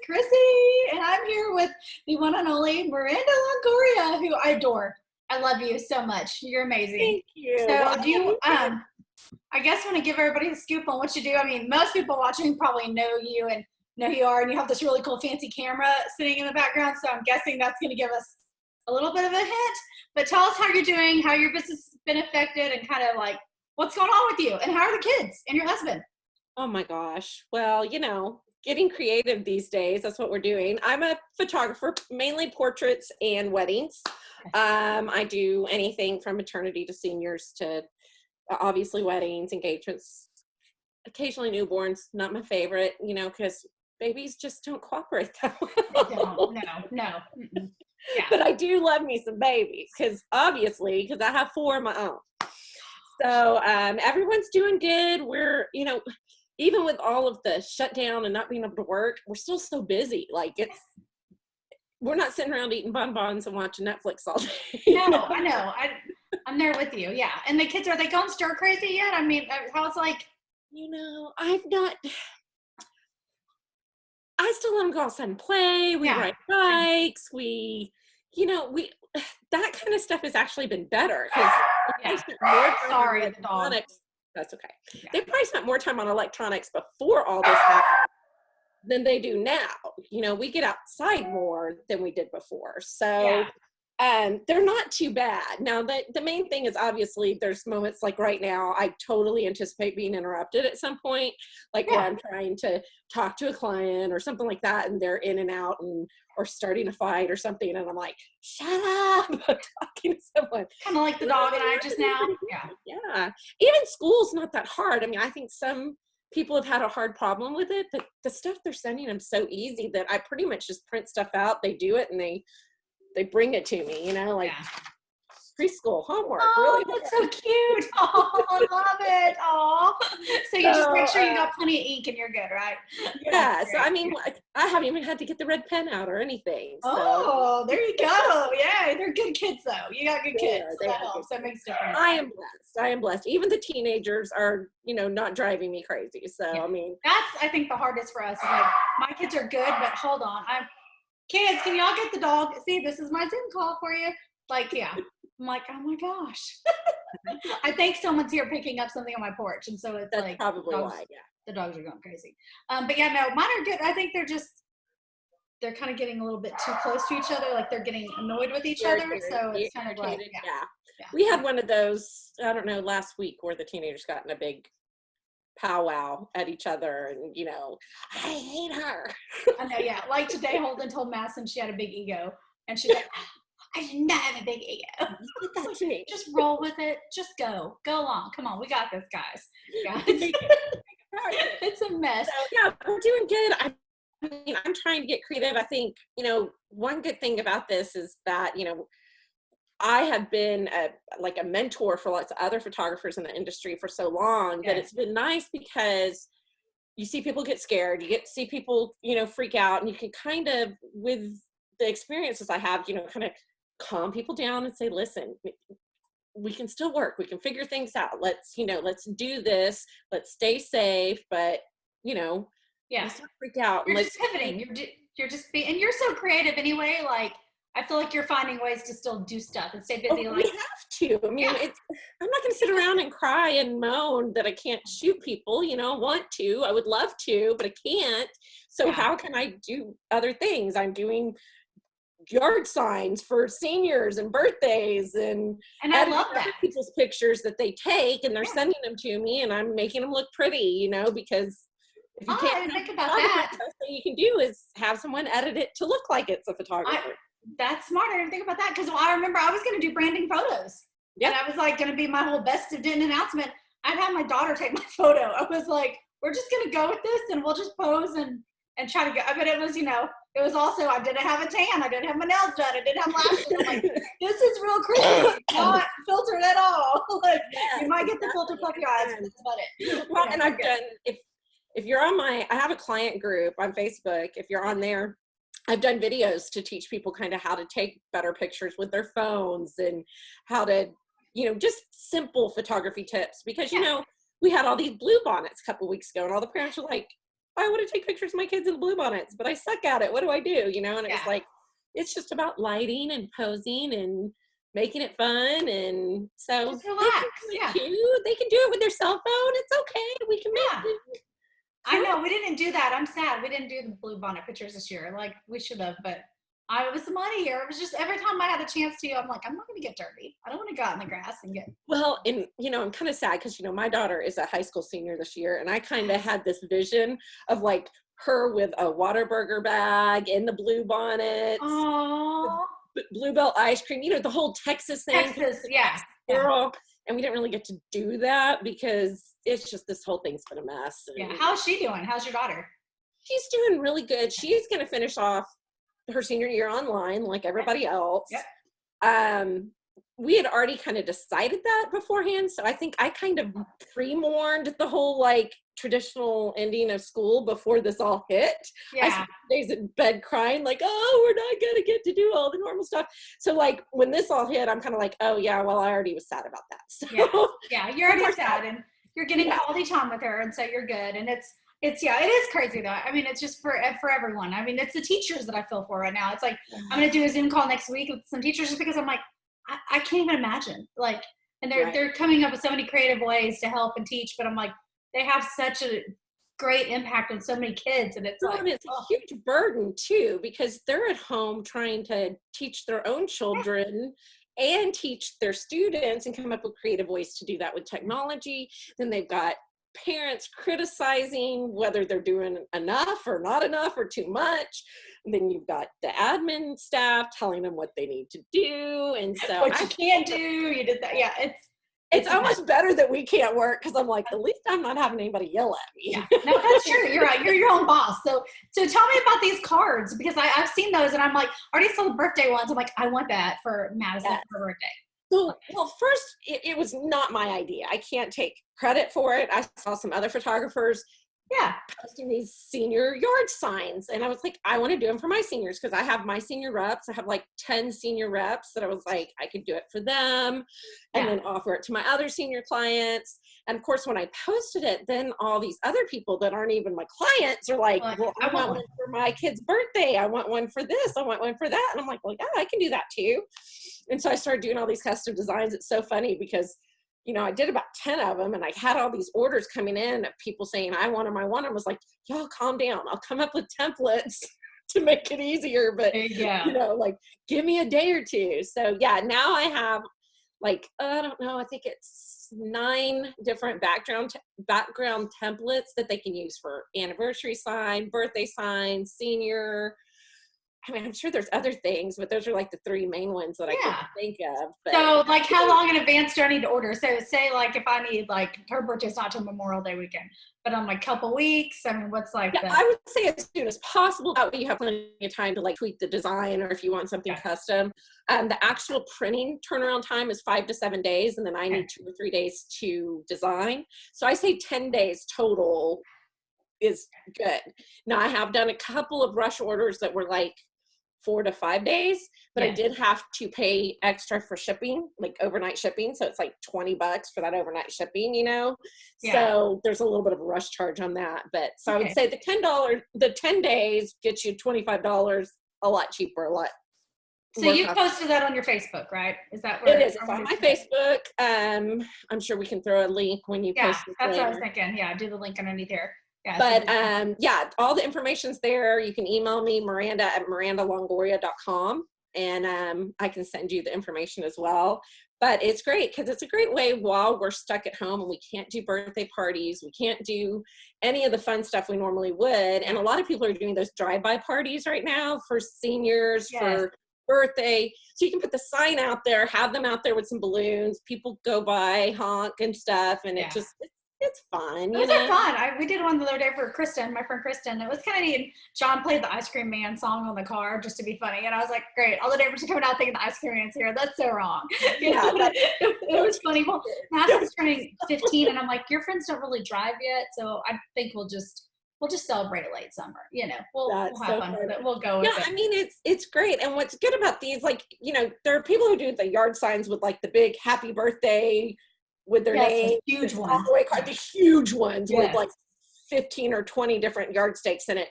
Chrissy, and I'm here with the one and only Miranda Longoria, who I adore. I love you so much. You're amazing. Thank you. So Well, do you, I guess want to give everybody a scoop on what you do. I mean, most people watching probably know you and know who you are, and you have this really cool fancy camera sitting in the background, so I'm guessing that's going to give us a little bit of a hint. But tell us how you're doing, how your business has been affected, and kind of like what's going on with you, and how are the kids and your husband? oh my gosh. Well, getting creative these days, that's what we're doing. I'm a photographer, mainly portraits and weddings. I do anything from maternity to seniors to obviously weddings, engagements, occasionally newborns, not my favorite, because babies just don't cooperate that well. No. Mm-mm. Yeah. But I do love me some babies because I have 4 of my own. So everyone's doing good. We're, even with all of the shutdown and not being able to work, we're still so busy. Like we're not sitting around eating bonbons and watching Netflix all day. No, I know. I'm there with you. Yeah. And the kids, are they going stir crazy yet? I mean, how's like, I still let them go outside and play. We ride bikes. That kind of stuff has actually been better because sorry, the dog. That's okay. Yeah. They probably spent more time on electronics before all this happened than they do now. We get outside more than we did before. So they're not too bad. Now, the main thing is obviously there's moments like right now, I totally anticipate being interrupted at some point, like where I'm trying to talk to a client or something like that, and they're in and out or starting a fight or something, and I'm like, shut up, I'm talking to someone. Kind of like the dog and I just now. Yeah. Even school's not that hard. I mean, I think some people have had a hard problem with it, but the stuff they're sending them so easy that I pretty much just print stuff out, they do it, and they bring it to me, preschool homework. Oh, really, that's so cute. Oh, I love it. Oh, so you just make sure you got plenty of ink and you're good, right? Yeah. So I mean, I haven't even had to get the red pen out or anything. So. Oh, there you go. Yeah, they're good kids though. You got good kids. So that helps. That makes a difference. I am blessed. Even the teenagers are, not driving me crazy. So I mean, that's I think the hardest for us. Like my kids are good, but hold on, kids, can y'all get the dog? See, this is my Zoom call for you. Like, I'm like, oh my gosh. I think someone's here picking up something on my porch. And so that's like, probably why, the dogs are going crazy. But yeah, no, mine are good. I think they're kind of getting a little bit too close to each other. Like they're getting annoyed with each other. So it's kind of like, We had one of those, I don't know, last week where the teenagers got in a big powwow at each other and I hate her. I know, like today Holden told Madison she had a big ego and she's like, I did not have a big ego. Just roll with it, just go along, come on, we got this, guys. It's a mess. So, we're doing good. I'm trying to get creative. I think one good thing about this is that I have been a mentor for lots of other photographers in the industry for so long that it's been nice because you see people get scared, you get to see people, freak out, and you can kind of, with the experiences I have, kind of calm people down and say, listen, we can still work. We can figure things out. Let's do this. Let's stay safe. But, let's not freak out. You're just pivoting. You're just being, and you're so creative anyway. Like, I feel like you're finding ways to still do stuff and stay busy. We have to. I mean, I'm not going to sit around and cry and moan that I can't shoot people. I want to. I would love to, but I can't. So how can I do other things? I'm doing yard signs for seniors and birthdays and I love that. People's pictures that they take and they're sending them to me and I'm making them look pretty, because if you can't think about that, the best thing you can do is have someone edit it to look like it's a photographer. That's smart. I didn't think about that because I remember I was going to do branding photos. And I was like going to be my whole best of didn't announcement. I'd have my daughter take my photo. I was like, we're just going to go with this and we'll just pose and try to go. But it was, it was also, I didn't have a tan. I didn't have my nails done. I didn't have lashes. I'm like, this is real Chrissy. Not filtered at all. Like, you might get the filter puffy eyes, but that's about it. Well, and I've done, if you're on I have a client group on Facebook. If you're on there, I've done videos to teach people kind of how to take better pictures with their phones and how to, just simple photography tips because, we had all these blue bonnets a couple weeks ago and all the parents were like, I want to take pictures of my kids in bluebonnets, but I suck at it. What do I do? You know, and it was Yeah. like, it's just about lighting and posing and making it fun. And so Just they relax. can do Yeah. it too. They can do it with their cell phone. It's okay. We can Yeah. make do. I know we didn't do that. I'm sad we didn't do the blue bonnet pictures this year. Like we should have, but I was the money here. It was just every time I had a chance to, I'm like, I'm not going to get dirty. I don't want to go out in the grass and get. Well, and you know, I'm kind of sad because, you know, my daughter is a high school senior this year, and I kind of had this vision of like her with a Whataburger bag in the blue bonnet, Oh, Bluebell ice cream, you know, the whole Texas thing. Texas, yeah. Girl, and we didn't really get to do that because it's just, this whole thing's been a mess. Yeah. How's she doing? How's your daughter? She's doing really good. She's going to finish off her senior year online like everybody else. Yep. We had already kind of decided that beforehand. So I think I kind of pre-mourned the whole like traditional ending of school before this all hit. I spent days in bed crying like, oh, we're not going to get to do all the normal stuff. So like when this all hit, I'm kind of like, oh yeah, well, I already was sad about that. So yeah, you're already sad and you're getting quality time with her. And so you're good. And it's, yeah, it is crazy though. I mean, it's just for everyone. I mean, it's the teachers that I feel for right now. It's like, I'm going to do a Zoom call next week with some teachers just because I'm like, I can't even imagine, like, and they're coming up with so many creative ways to help and teach, but I'm like, they have such a great impact on so many kids, and it's like, and it's a huge burden too, because they're at home trying to teach their own children and teach their students and come up with creative ways to do that with technology. Then they've got parents criticizing whether they're doing enough or not enough or too much. And then you've got the admin staff telling them what they need to do. And so what you can't do, you did that. Yeah, it's almost better that we can't work because I'm like, at least I'm not having anybody yell at me. Yeah, no, that's true. You're right. You're your own boss. So tell me about these cards, because I've seen those and I'm like, I already saw the birthday ones. I'm like, I want that for Madison for her birthday. So, well, first, it was not my idea. I can't take credit for it. I saw some other photographers posting these senior yard signs. And I was like, I want to do them for my seniors because I have my senior reps. I have like 10 senior reps that I was like, I could do it for them and then offer it to my other senior clients. And of course, when I posted it, then all these other people that aren't even my clients are like, well, I want one for my kid's birthday. I want one for this. I want one for that. And I'm like, well, yeah, I can do that too. And so I started doing all these custom designs. It's so funny because, you know, I did about 10 of them and I had all these orders coming in of people saying, I want them. I was like, y'all calm down. I'll come up with templates to make it easier. But, you know, like, give me a day or two. So yeah, now I have like, I don't know, I think it's 9 different background templates that they can use for anniversary sign, birthday sign, senior. I mean, I'm sure there's other things, but those are like the 3 main ones that I can think of. But, so like, how long in advance do I need to order? So say like, if I need, like, her birthday's not till Memorial Day weekend, but I'm like couple weeks. I mean, what's like I would say as soon as possible. That way you have plenty of time to like tweak the design, or if you want something custom. The actual printing turnaround time is 5 to 7 days. And then I need 2 or 3 days to design. So I say 10 days total is good. Now I have done a couple of rush orders that were like 4 to 5 days, but I did have to pay extra for shipping, like overnight shipping. So it's like $20 for that overnight shipping, you know? So there's a little bit of a rush charge on that. But so I would say the 10 days gets you $25 a lot cheaper, a lot. So you posted that on your Facebook, right? Is that where it is? It's on my Facebook. I'm sure we can throw a link when you post it. That's what I was thinking. Yeah, do the link underneath there. Yeah, but yeah, all the information's there. You can email me, miranda@mirandalongoria.com, and I can send you the information as well. But it's great because it's a great way while we're stuck at home and we can't do birthday parties, we can't do any of the fun stuff we normally would. And a lot of people are doing those drive-by parties right now for seniors, for birthday. So you can put the sign out there, have them out there with some balloons, people go by, honk and stuff, and it's fun. Those are fun. We did one the other day for Kristen, my friend Kristen. It was kind of neat. John played the Ice Cream Man song on the car just to be funny. And I was like, great. All the neighbors are coming out thinking the Ice Cream Man's here. That's so wrong. You know, it was funny. Well, Madison's turning 15 and I'm like, your friends don't really drive yet. So I think we'll just celebrate it late summer. You know, we'll have fun with it. We'll go with it. I mean, it's great. And what's good about these, like, you know, there are people who do the yard signs with like the big happy birthday with their name, huge ones, the huge ones with like 15 or 20 different yardsticks in it.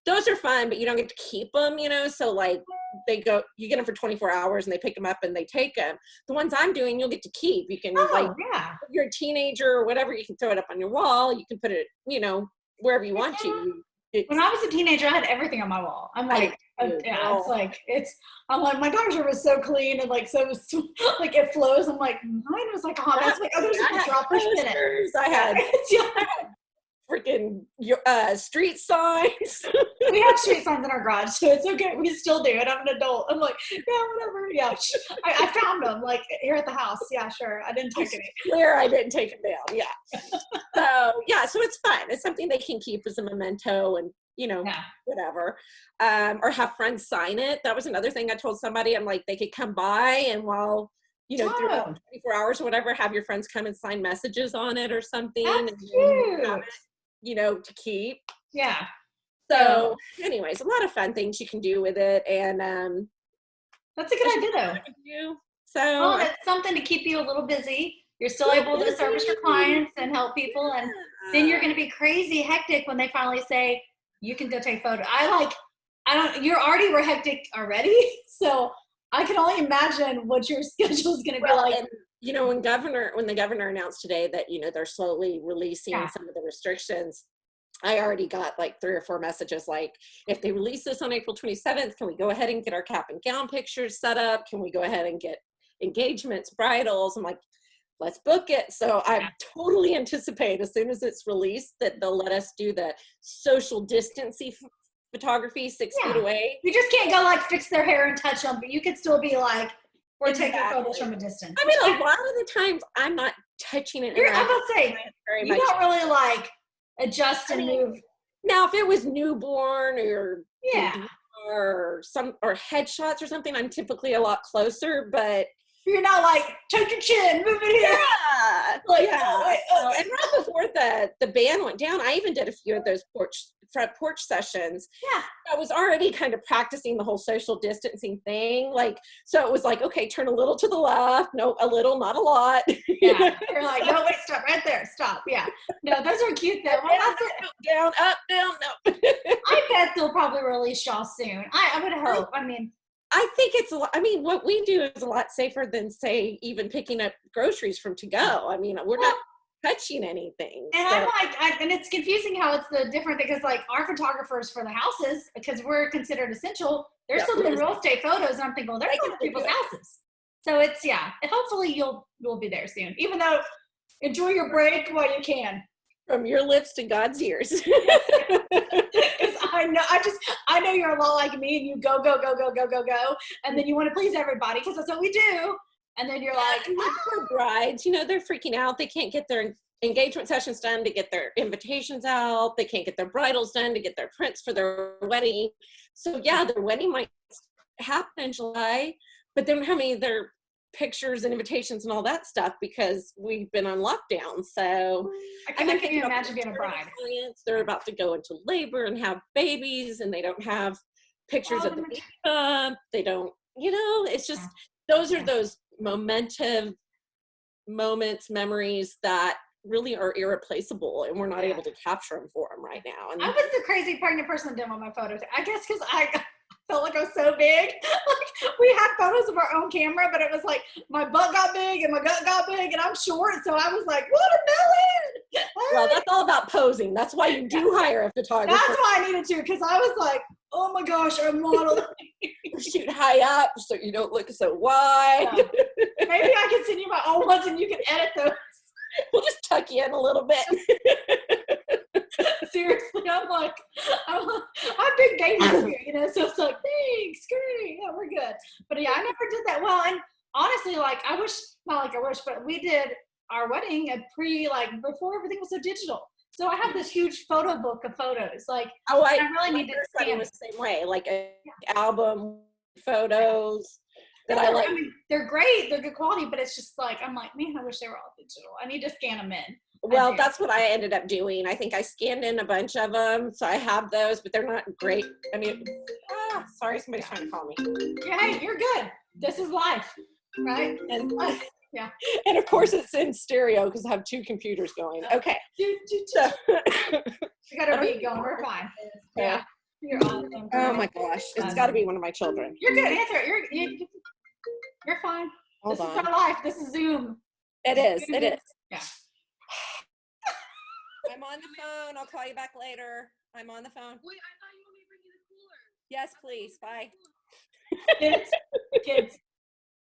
Those are fun, but you don't get to keep them, you know? So like you get them for 24 hours and they pick them up and they take them. The ones I'm doing, you'll get to keep. You can if you're a teenager or whatever, you can throw it up on your wall. You can put it, you know, wherever you want to. When I was a teenager, I had everything on my wall. I'm like, I'm like, my daughter's room was so clean and like, so like it flows. I'm like, mine was like a hot mess. Like, oh, there's a drop of shit in it. I had freaking street signs. We have street signs in our garage, so it's okay. We still do it. I'm an adult. I'm like, yeah, whatever. Yeah, I found them like here at the house. Yeah, sure. I didn't take any. Clear, I didn't take them down. Yeah. So it's fun. It's something they can keep as a memento, and you know, whatever. Or have friends sign it. That was another thing I told somebody. I'm like, they could come by and while you know, throughout 24 hours or whatever, have your friends come and sign messages on it or something. That's cute. Have it, you know, to keep. Yeah. So anyways, a lot of fun things you can do with it. And that's a good idea though. So it's something to keep you a little busy. You're still able to service your clients and help people. And then you're going to be crazy hectic when they finally say, you can go take photos. You already were hectic already. So I can only imagine what your schedule is going to be like. And, you know, when the governor announced today that, you know, they're slowly releasing some of the restrictions, I already got like 3 or 4 messages like, if they release this on April 27th, can we go ahead and get our cap and gown pictures set up? Can we go ahead and get engagements, bridals? I'm like, let's book it. So I totally anticipate as soon as it's released that they'll let us do the social distancing photography 6 feet away. You just can't go like fix their hair and touch them, but you could still be like, we're taking photos from a distance. I mean, a lot of the times I'm not touching it. I'm about to say, you don't really like adjust and move. Now, if it was newborn or or headshots or something, I'm typically a lot closer, but you're not like, touch your chin, move it here. And right before the ban went down, I even did a few of those front porch sessions. I was already kind of practicing the whole social distancing thing. Like, so it was like, okay, turn a little to the left. No, a little, not a lot. You're like, no, wait, stop right there. Stop. Yeah. No, those are cute though. Well, that's it. Down, up, down, no. I bet they'll probably release y'all soon. I would hope. I think it's what we do is a lot safer than, say, even picking up groceries from to go. I mean, we're not touching anything. And so. I'm like, and it's confusing how it's the different, because like our photographers for the houses, because we're considered essential, they're still doing real estate photos. And I'm thinking, well, they're going to people's houses. So it's, hopefully you'll be there soon, even though enjoy your break while you can. From your lips to God's ears. Because I know you're a lot like me, and you go, and then you want to please everybody because that's what we do. And then you're like, poor brides, you know, they're freaking out. They can't get their engagement sessions done to get their invitations out. They can't get their bridals done to get their prints for their wedding. So their wedding might happen in July, but they don't have any of their pictures and invitations and all that stuff because we've been on lockdown. So I can't even imagine being a bride. They're about to go into labor and have babies, and they don't have pictures of the baby bump. They don't, you know, it's just, those are those momentum moments, memories that really are irreplaceable, and we're not able to capture them for them right now. And I was the crazy pregnant person that did all my photos. I guess because I felt like I was so big. Like, we had photos of our own camera, but it was like my butt got big and my gut got big, and I'm short, so I was like, watermelon. Well, that's all about posing. That's why you do hire a photographer. That's why I needed to, because I was like, oh my gosh, I'm modeling. Shoot high up so you don't look so wide. Maybe I can send you my old ones and you can edit those. We'll just tuck you in a little bit. Seriously, I'm big gamers here, you know, so it's like, thanks, great, yeah, we're good. But I never did that well, and honestly, but we did our wedding before everything was so digital. So I have this huge photo book of photos. Like, I really need to scan it the same way, like an album photos. I mean, they're great, they're good quality, but it's just like, I'm like, man, I wish they were all digital. I need to scan them in. Well, that's what I ended up doing. I think I scanned in a bunch of them, so I have those, but they're not great. I mean, sorry, somebody's trying to call me. Yeah, hey, you're good. This is life, right? And Yeah. And of course it's in stereo because I have two computers going. Okay. So, We got our beat going. We're fine. Yeah. You're awesome. Oh my gosh. It's got to be one of my children. You're good. Answer it. You're fine. Hold this on. is our life. This is Zoom. It is. It is. Yeah. I'm on the phone. I'll call you back later. I'm on the phone. Wait, I thought you want me to bring you the cooler. Yes, please. Bye. Kids.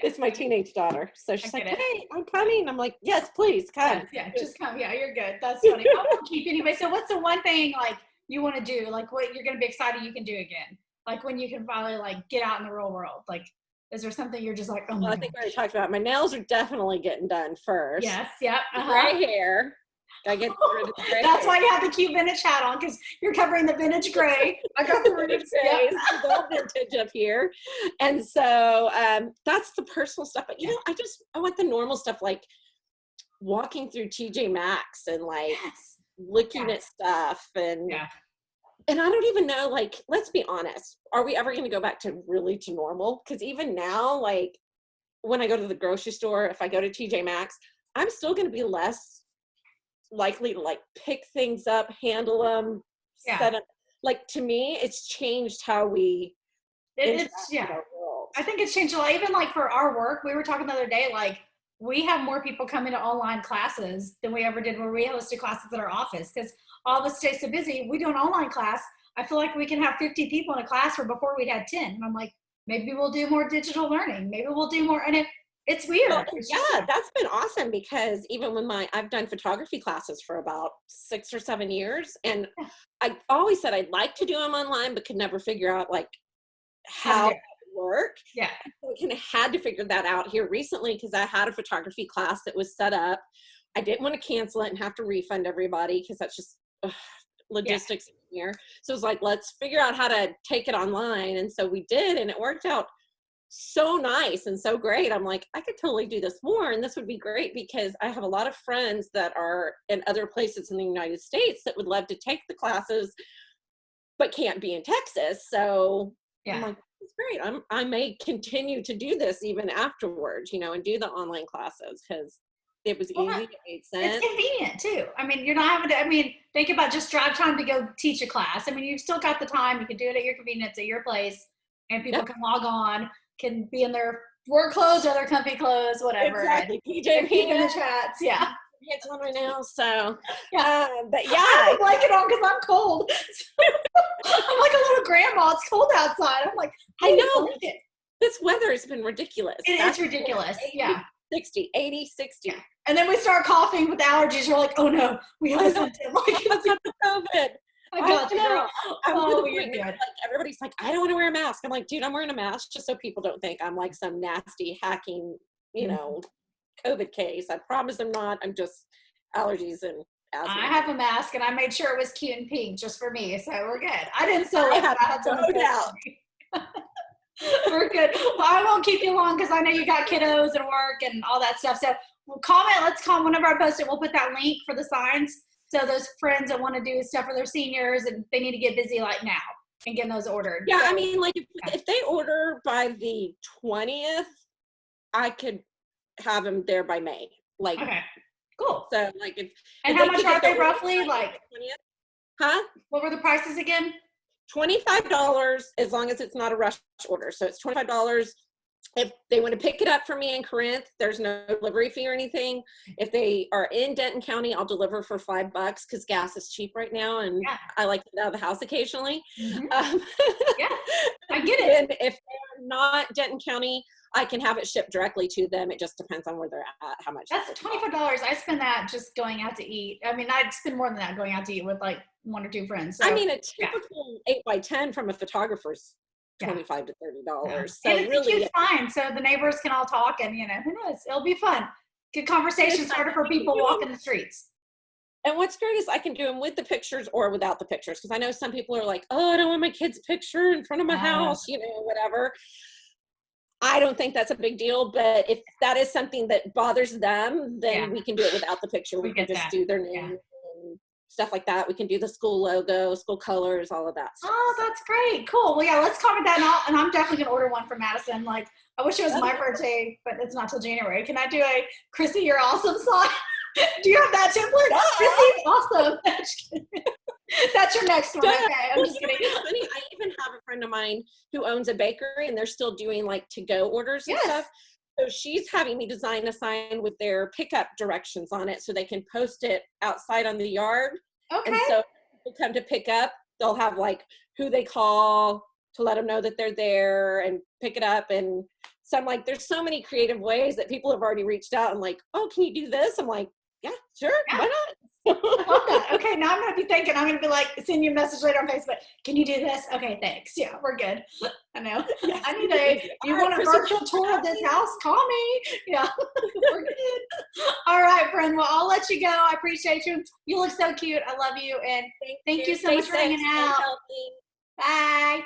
It's my teenage daughter. So she's like, it. hey, I'm coming. I'm like, yes, please come. Yeah, just come. Yeah, you're good. That's funny. I won't keep anyway. So what's the one thing like you want to do? Like what you're going to be excited you can do again? Like when you can finally like get out in the real world? Like, is there something you're just like, oh my Well, I think we already talked about it. My nails are definitely getting done first. Yes. Yep. Gray hair. I get rid of the gray That's hair. why you have the cute vintage hat on, because you're covering the vintage gray. I got the roots. Yep. The vintage up here. And so that's the personal stuff. But you know, I want the normal stuff, like walking through TJ Maxx and like looking at stuff and and I don't even know, like, let's be honest, are we ever going to go back to normal? Because even now, like when I go to the grocery store, if I go to TJ Maxx, I'm still going to be less likely to like pick things up, handle them, set them. Like to me, it's changed how we it's I think it's changed a lot. Even like for our work, we were talking the other day, like we have more people coming to online classes than we ever did when we hosted classes at our office, because all of us stay so busy. We do an online class. I feel like we can have 50 people in a class where before we'd had 10. And I'm like, maybe we'll do more digital learning. Maybe we'll do more. And it's weird. Well, yeah, that's been awesome, because even when I've done photography classes for about 6 or 7 years, and I always said I'd like to do them online, but could never figure out like how it would work. Yeah. So I kind of had to figure that out here recently, because I had a photography class that was set up. I didn't want to cancel it and have to refund everybody, because that's just logistics here. So it's like, let's figure out how to take it online. And so we did, and it worked out so nice and so great. I'm like, I could totally do this more, and this would be great, because I have a lot of friends that are in other places in the United States that would love to take the classes but can't be in Texas. So I'm like, it's great. I may continue to do this even afterwards, you know, and do the online classes, because it was easy, it made sense. It's convenient too. I mean, you're not having to, think about just drive time to go teach a class. I mean, you've still got the time. You can do it at your convenience, at your place, and people can log on, can be in their work clothes or their comfy clothes, whatever. Exactly. PJ in the chats. Yeah. It's on right now. So, but I have a blanket on because I'm cold. I'm like a little grandma. It's cold outside. I'm like, I know. This weather has been ridiculous. It's ridiculous. 80, 60. Yeah. And then we start coughing with allergies. We're like, oh no, we have a symptom. Like, I've got the COVID. I got you, girl. You're good. Like, everybody's like, I don't want to wear a mask. I'm like, dude, I'm wearing a mask just so people don't think I'm like some nasty hacking, you know, COVID case. I promise I'm not. I'm just allergies and asthma. I have a mask, and I made sure it was cute and pink just for me, so we're good. I didn't sell it. I have no doubt. We're good. Well, I won't keep you long, because I know you got kiddos and work and all that stuff. So let's comment whenever I post it. We'll put that link for the signs. So those friends that want to do stuff for their seniors, and they need to get busy like now and getting those ordered. Yeah, so, I mean, like if they order by the 20th, I could have them there by May. Like, okay, cool. So like if how much are they roughly? Like 20th? Huh? What were the prices again? $25 as long as it's not a rush order. So it's $25. If they want to pick it up for me in Corinth, there's no delivery fee or anything. If they are in Denton County, I'll deliver for $5 because gas is cheap right now, and I like to get out of the house occasionally. Yeah, I get it. And if they're not Denton County, I can have it shipped directly to them. It just depends on where they're at, how much. That's $25. I spend that just going out to eat. I mean, I'd spend more than that going out to eat with like 1 or 2 friends. So, I mean, a typical 8x10 from a photographer's $25 to $30. Yeah. So and it's really, a cute sign, so the neighbors can all talk, and who knows? It'll be fun. Good conversation starter for people walking the streets. And what's great is I can do them with the pictures or without the pictures, because I know some people are like, oh, I don't want my kid's picture in front of my house, whatever. I don't think that's a big deal, but if that is something that bothers them, then we can do it without the picture. We can just do their name and stuff like that. We can do the school logo, school colors, all of that stuff. Oh, that's great. Cool. Well, yeah, let's comment that out. And I'm definitely going to order one for Madison. Like, I wish it was my birthday, but it's not till January. Can I do a Chrissy, you're awesome sign? Do you have that template? Chrissy's awesome. That's your next one. Okay, I'm just kidding. It's funny. I even have a friend of mine who owns a bakery, and they're still doing like to-go orders and stuff. So she's having me design a sign with their pickup directions on it so they can post it outside on the yard. Okay. And so people come to pick up, they'll have like who they call to let them know that they're there and pick it up. And so I'm like, there's so many creative ways that people have already reached out and like, oh, can you do this? I'm like, yeah, sure. Yeah. Why not? I love that. Okay, now I'm going to be thinking, I'm going to be like, send you a message later on Facebook. Can you do this? Okay, thanks. Yeah, we're good. I know. Yes. I need you want a virtual tour of this house? Call me. Yeah, we're good. All right, friend. Well, I'll let you go. I appreciate you. You look so cute. I love you. And thank you so much for hanging out. Bye.